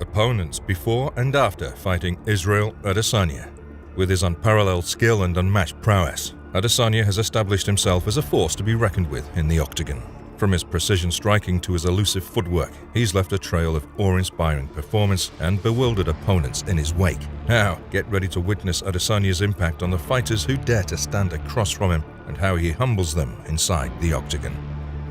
Opponents before and after fighting Israel Adesanya. With his unparalleled skill and unmatched prowess, Adesanya has established himself as a force to be reckoned with in the octagon. From his precision striking to his elusive footwork, he's left a trail of awe-inspiring performance and bewildered opponents in his wake. Now, get ready to witness Adesanya's impact on the fighters who dare to stand across from him and how he humbles them inside the octagon.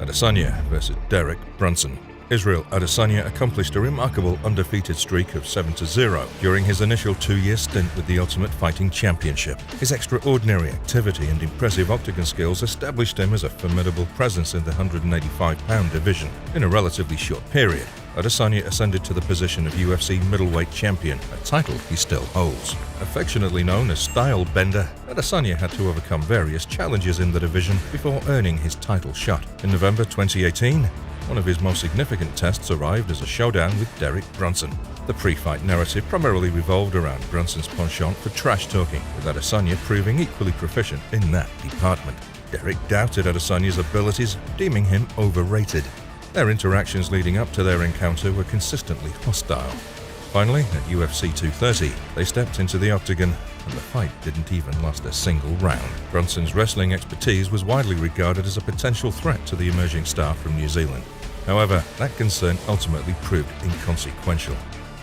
Adesanya versus Derek Brunson. Israel Adesanya accomplished a remarkable undefeated streak of 7-0 during his initial 2-year stint with the Ultimate Fighting Championship. His extraordinary activity and impressive octagon skills established him as a formidable presence in the 185-pound division. In a relatively short period, Adesanya ascended to the position of UFC middleweight champion, a title he still holds. Affectionately known as Style Bender, Adesanya had to overcome various challenges in the division before earning his title shot. In November 2018, one of his most significant tests arrived as a showdown with Derek Brunson. The pre-fight narrative primarily revolved around Brunson's penchant for trash-talking, with Adesanya proving equally proficient in that department. Derek doubted Adesanya's abilities, deeming him overrated. Their interactions leading up to their encounter were consistently hostile. Finally, at UFC 230, they stepped into the octagon, and the fight didn't even last a single round. Brunson's wrestling expertise was widely regarded as a potential threat to the emerging star from New Zealand. However, that concern ultimately proved inconsequential.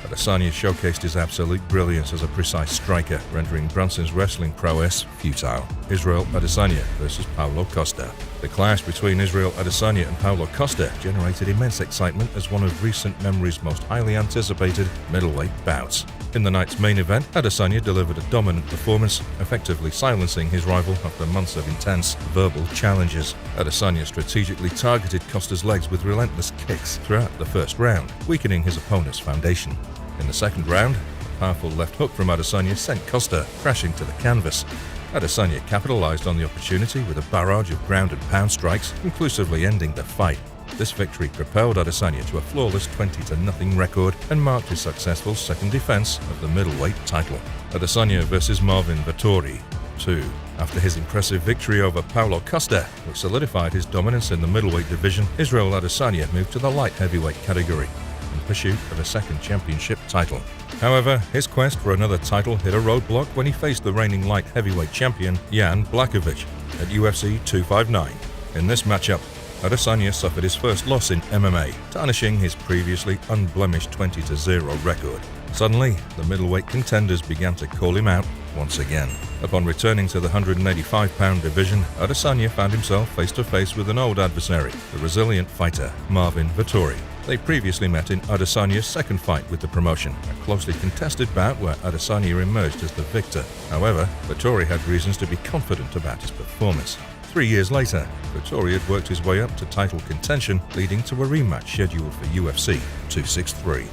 Adesanya showcased his absolute brilliance as a precise striker, rendering Brunson's wrestling prowess futile. Israel Adesanya versus Paulo Costa. The clash between Israel Adesanya and Paulo Costa generated immense excitement as one of recent memory's most highly anticipated middleweight bouts. In the night's main event, Adesanya delivered a dominant performance, effectively silencing his rival after months of intense verbal challenges. Adesanya strategically targeted Costa's legs with relentless kicks throughout the first round, weakening his opponent's foundation. In the second round, a powerful left hook from Adesanya sent Costa crashing to the canvas. Adesanya capitalized on the opportunity with a barrage of ground and pound strikes, conclusively ending the fight. This victory propelled Adesanya to a flawless 20-0 record and marked his successful second defense of the middleweight title. Adesanya versus Marvin Vettori 2. After his impressive victory over Paulo Costa, which solidified his dominance in the middleweight division, Israel Adesanya moved to the light heavyweight category in pursuit of a second championship title. However, his quest for another title hit a roadblock when he faced the reigning light heavyweight champion Jan Blachowicz at UFC 259. In this matchup, Adesanya suffered his first loss in MMA, tarnishing his previously unblemished 20-0 record. Suddenly, the middleweight contenders began to call him out once again. Upon returning to the 185-pound division, Adesanya found himself face-to-face with an old adversary, the resilient fighter Marvin Vettori. They previously met in Adesanya's second fight with the promotion, a closely contested bout where Adesanya emerged as the victor. However, Vettori had reasons to be confident about his performance. 3 years later, Vettori had worked his way up to title contention, leading to a rematch scheduled for UFC 263.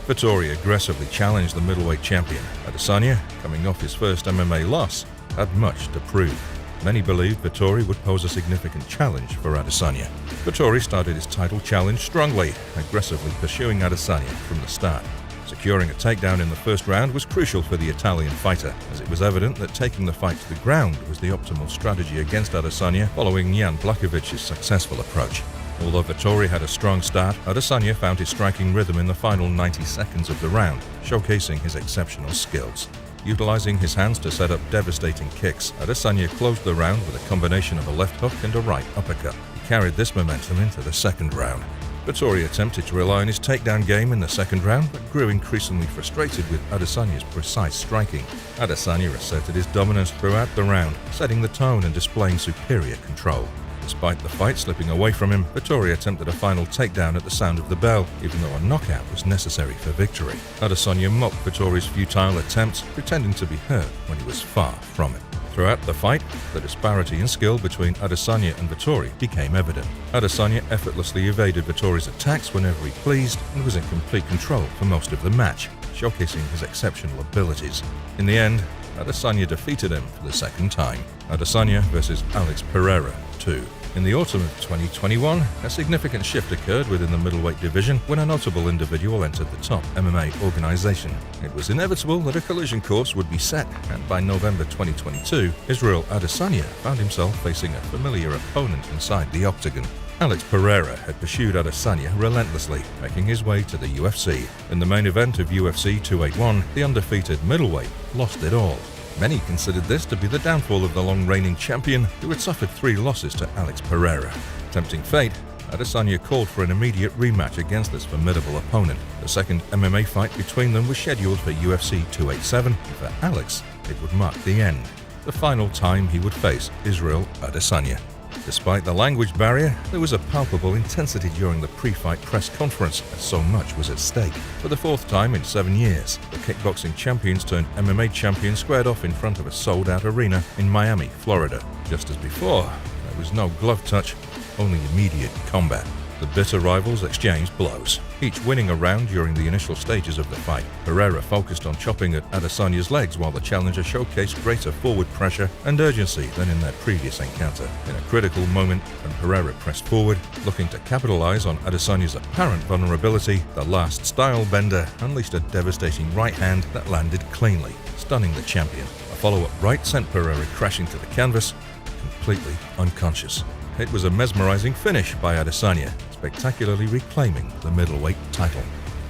Vettori aggressively challenged the middleweight champion. Adesanya, coming off his first MMA loss, had much to prove. Many believed Vettori would pose a significant challenge for Adesanya. Vettori started his title challenge strongly, aggressively pursuing Adesanya from the start. Securing a takedown in the first round was crucial for the Italian fighter, as it was evident that taking the fight to the ground was the optimal strategy against Adesanya following Jan Blachowicz's successful approach. Although Vettori had a strong start, Adesanya found his striking rhythm in the final 90 seconds of the round, showcasing his exceptional skills. Utilizing his hands to set up devastating kicks, Adesanya closed the round with a combination of a left hook and a right uppercut. He carried this momentum into the second round. Vettori attempted to rely on his takedown game in the second round, but grew increasingly frustrated with Adesanya's precise striking. Adesanya asserted his dominance throughout the round, setting the tone and displaying superior control. Despite the fight slipping away from him, Vettori attempted a final takedown at the sound of the bell, even though a knockout was necessary for victory. Adesanya mocked Vettori's futile attempts, pretending to be hurt when he was far from it. Throughout the fight, the disparity in skill between Adesanya and Vettori became evident. Adesanya effortlessly evaded Vettori's attacks whenever he pleased and was in complete control for most of the match, showcasing his exceptional abilities. In the end, Adesanya defeated him for the second time. Adesanya versus Alex Pereira 2. In the autumn of 2021, a significant shift occurred within the middleweight division when a notable individual entered the top MMA organization. It was inevitable that a collision course would be set, and by November 2022, Israel Adesanya found himself facing a familiar opponent inside the octagon. Alex Pereira had pursued Adesanya relentlessly, making his way to the UFC. In the main event of UFC 281, the undefeated middleweight lost it all. Many considered this to be the downfall of the long-reigning champion, who had suffered 3 losses to Alex Pereira. Tempting fate, Adesanya called for an immediate rematch against this formidable opponent. The second MMA fight between them was scheduled for UFC 287, and for Alex, it would mark the end, the final time he would face Israel Adesanya. Despite the language barrier, there was a palpable intensity during the pre-fight press conference, as so much was at stake. For the 4th time in 7 years, the kickboxing champions turned MMA champion squared off in front of a sold-out arena in Miami, Florida. Just as before, there was no glove touch, only immediate combat. The bitter rivals exchanged blows, each winning a round during the initial stages of the fight. Pereira focused on chopping at Adesanya's legs while the challenger showcased greater forward pressure and urgency than in their previous encounter. In a critical moment, when Pereira pressed forward, looking to capitalize on Adesanya's apparent vulnerability, the last style bender unleashed a devastating right hand that landed cleanly, stunning the champion. A follow-up right sent Pereira crashing to the canvas, completely unconscious. It was a mesmerizing finish by Adesanya, spectacularly reclaiming the middleweight title.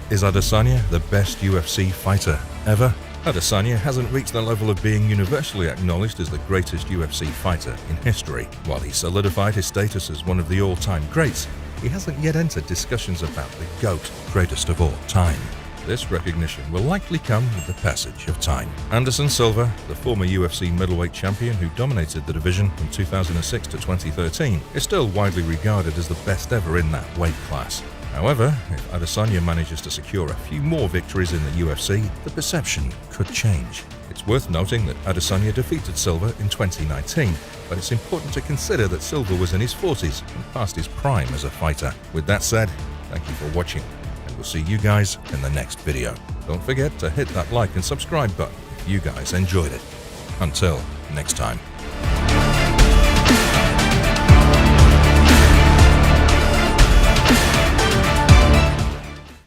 Is Adesanya the best UFC fighter ever? Adesanya hasn't reached the level of being universally acknowledged as the greatest UFC fighter in history. While he solidified his status as one of the all-time greats, he hasn't yet entered discussions about the GOAT, greatest of all time. This recognition will likely come with the passage of time. Anderson Silva, the former UFC middleweight champion who dominated the division from 2006 to 2013, is still widely regarded as the best ever in that weight class. However, if Adesanya manages to secure a few more victories in the UFC, the perception could change. It's worth noting that Adesanya defeated Silva in 2019, but it's important to consider that Silva was in his 40s and past his prime as a fighter. With that said, thank you for watching. We'll see you guys in the next video. Don't forget to hit that like and subscribe button if you guys enjoyed it. Until next time.